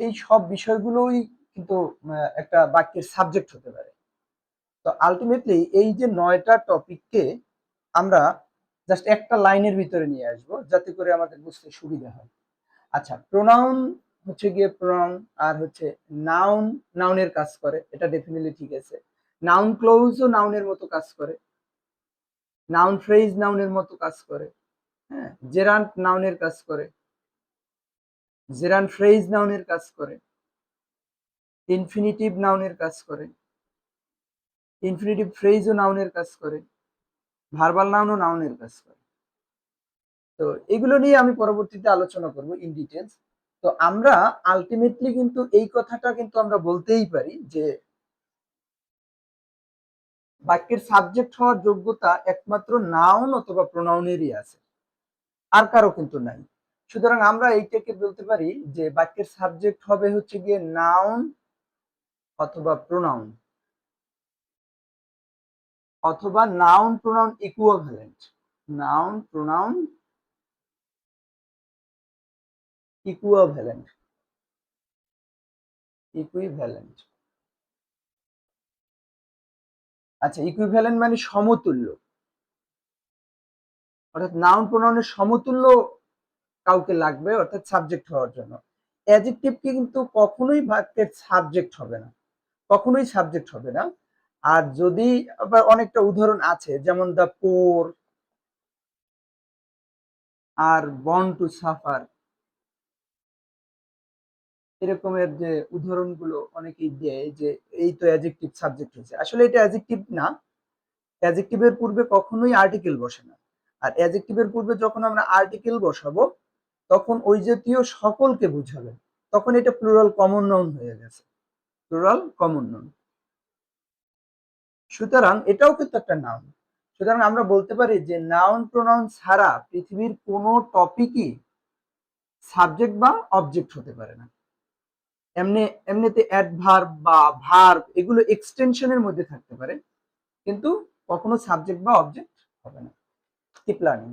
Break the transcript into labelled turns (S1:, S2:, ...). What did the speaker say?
S1: এই সব বিষয়গুলোই কিন্তু একটা বাক্যের সাবজেক্ট হতে পারে। তো আলটিমেটলি এই যে ৯টা টপিককে আমরা জাস্ট একটা লাইনের ভিতরে নিয়ে আসবো যাতে করে আমাদের বুঝতে সুবিধা হয়। আচ্ছা, প্রোনাউন হচ্ছে গিয়ে প্রোনাউন, আর হচ্ছে নাউন নাউনের কাজ করে, এটা ডেফিনেটলি ঠিক আছে। নাউন ক্লোজও নাউনের মতো কাজ করে, নাউন ফ্রেজ নাউনের মতো কাজ করে, হ্যাঁ, জেরান্ট নাউনের কাজ করে, জেরান্ট ফ্রেজ নাউনের কাজ করে, ইনফিনিটিভ নাউনের কাজ করে, ইনফিনিটিভ ফ্রেজও নাউনের কাজ করে, ভার্বাল নাউনও নাউনের কাজ করে। তো এগুলো নিয়ে আমি পরবর্তীতে আলোচনা করব ইন ডিটেলস। তো আমরা আলটিমেটলি কিন্তু এই কথাটা কিন্তু আমরা বলতেই পারি যে বাক্যের সাবজেক্ট হওয়ার যোগ্যতা একমাত্র নাউন অথবা প্রোনাউনেরই আছে, আর কারো কিন্তু নাই। সুতরাং আমরা এইটাকে বলতে পারি যে বাক্যের সাবজেক্ট হবে হচ্ছে গিয়ে নাউন অথবা প্রোনাউন, অথবা noun pronoun equivalent, noun pronoun equivalent, equivalent. আচ্ছা, ইকুইভ্যালেন্ট মানে সমতুল্য, অর্থাৎ নাউন প্রোনাউনের সমতুল্য কাউকে লাগবে, অর্থাৎ সাবজেক্ট হওয়ার জন্য। অ্যাডজেক্টিভ কিন্তু কখনোই বাক্যের সাবজেক্ট হবে না, কখনোই সাবজেক্ট হবে না। আর যদি আবার অনেকটা উদাহরণ আছে, যেমন the poor are born to suffer, এরকমের যে উদাহরণগুলো অনেকেই দেয় যে এই তো অ্যাডজেক্টিভ সাবজেক্ট হয়েছে, আসলে এটা অ্যাডজেক্টিভ না। অ্যাডজেক্টিভের পূর্বে কখনোই আর্টিকেল বসে না। আর অ্যাডজেক্টিভের পূর্বে যখন আমরা আর্টিকেল বসাবো তখন ওই জাতীয় সকলকে বুঝাবে, তখন এটা প্লুরাল কমন নাউন হয়ে গেছে, প্লুরাল কমন নাউন। সুতরাং এটাও কিন্তু একটা নাউন। সুতরাং আমরা বলতে পারি যে নাউন প্রোনাউন ছাড়া পৃথিবীর কোনো টপিকই সাবজেক্ট বা অবজেক্ট হতে পারে না। এমনিতে অ্যাডভার্ব বা ভার্ব এগুলো এক্সটেনশনের মধ্যে থাকতে পারে, কিন্তু কখনো সাবজেক্ট বা অবজেক্ট হবে না। Keep learning.